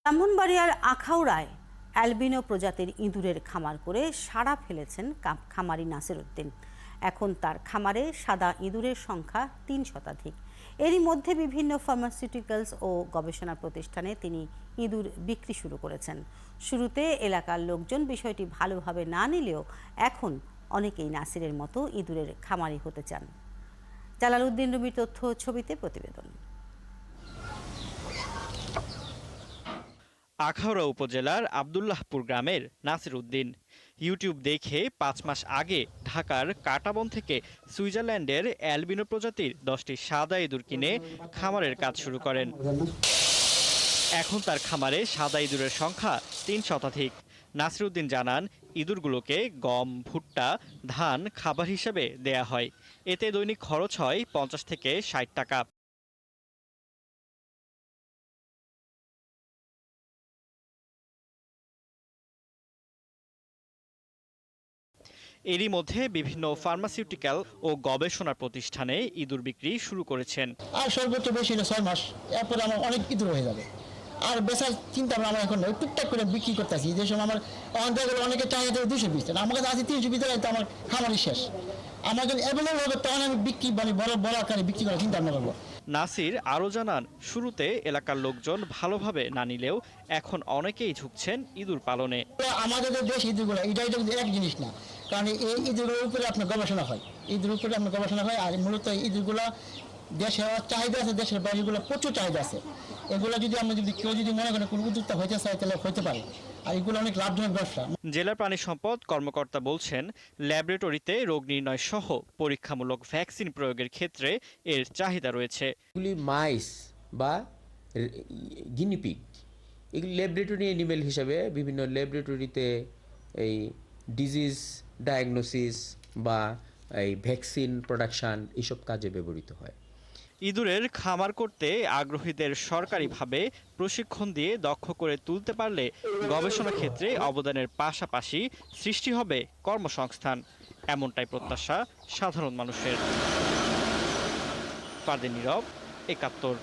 ব্রাহ্মণবাড়িয়ার আখাউড়ায় অ্যালবিনো প্রজাতির ইঁদুরের খামার করে সাড়া ফেলেছেন খামারি নাসির উদ্দিন। এখন তার খামারে সাদা ইঁদুরের সংখ্যা ৩ শতাধিক। এরই মধ্যে বিভিন্ন ফার্মাসিউটিক্যালস ও গবেষণা প্রতিষ্ঠানে তিনি ইঁদুর বিক্রি শুরু করেছেন। শুরুতে এলাকার লোকজন বিষয়টি ভালোভাবে না নিলেও এখন অনেকেই নাসিরের মতো ইঁদুরের খামারি হতে চান। জালালউদ্দিন রুমির তথ্য, ছবিতে প্রতিবেদন। আখাউড়া উপজেলার আব্দুল্লাহপুর গ্রামের নাসির উদ্দিন ইউটিউব দেখে ৫ মাস আগে ঢাকার কাটাবন থেকে সুইজারল্যান্ডের অ্যালবিনো প্রজাতির ১০টি সাদা ইঁদুর কিনে খামারের কাজ শুরু করেন। এখন তার খামারে সাদা ইঁদুরের সংখ্যা ৩ শতাধিক। নাসির উদ্দিন জানান, ইঁদুরগুলোকে গম, ভুট্টা, ধান খাবার হিসেবে দেয়া হয়। এতে দৈনিক খরচ হয় ৫০ থেকে ৬০ টাকা। এরই মধ্যে বিভিন্ন ফার্মাসিউটিক্যাল ও গবেষণা প্রতিষ্ঠানে ইঁদুর বিক্রি শুরু করেছেন। আর সর্বোচ্চ বেশি ৬ মাস, এরপরে আমার অনেক ইঁদুর হয়ে যাবে। আর বেচার চিন্তা আমরা এখন টুকটাক করে বিক্রি করতেছি। যে সময় আমার অনেকে চাহিদা 200 পিস, আমার কাছে আছে 300 পিস, তো আমার খামারই শেষ। আমার যখন অ্যাভেলেবল হবে তখন আমি বিক্রি বড় আকারে বিক্রি করার চিন্তা ভাবনা করবো। নাসির আরও জানান, শুরুতে এলাকার লোকজন ভালোভাবে না নিলেও এখন অনেকেই ঝুঁকছেন ইঁদুর পালনে। আমাদের যে দেশ ইঁদুরগুলো এটা এক জিনিস না, কারণ এই ইঁদুরের উপরে আপনার গবেষণা হয়। ইঁদুর উপরে আপনার গবেষণা হয়। আর মূলত ইঁদুরগুলো দেশে চাহিদা আছে, দেশের বাইরেগুলো প্রচুর চাহিদা আছে। এগুলো যদি কেউ মনে করেন কোনো উদ্যোক্তা হইতে চায় তাহলে হইতে পারে। আর এগুলো অনেক লাভজনক ব্যবসা। জেলা প্রাণী সম্পদ কর্মকর্তা বলছেন, ল্যাবরেটরিতে রোগ নির্ণয় সহ পরীক্ষামূলক ভ্যাকসিন প্রয়োগের ক্ষেত্রে এর চাহিদা রয়েছে। এগুলি মাইস বা গিনিপিগ, এগুলি ল্যাবরেটরি অ্যানিমেল হিসাবে বিভিন্ন ল্যাবরেটরিতে এই ডিজিজ ডায়াগনোসিস বা এই ভ্যাকসিন প্রোডাকশন এইসব কাজে ব্যবহৃত হয়। ইঁদুরের খামার করতে আগ্রহীদের সরকারিভাবে প্রশিক্ষণ দিয়ে দক্ষ করে তুলতে পারলে গবেষণা ক্ষেত্রে অবদানের পাশাপাশি সৃষ্টি হবে কর্মসংস্থান, এমনটাই প্রত্যাশা সাধারণ মানুষের। ফারদিন নীরব, ৭১।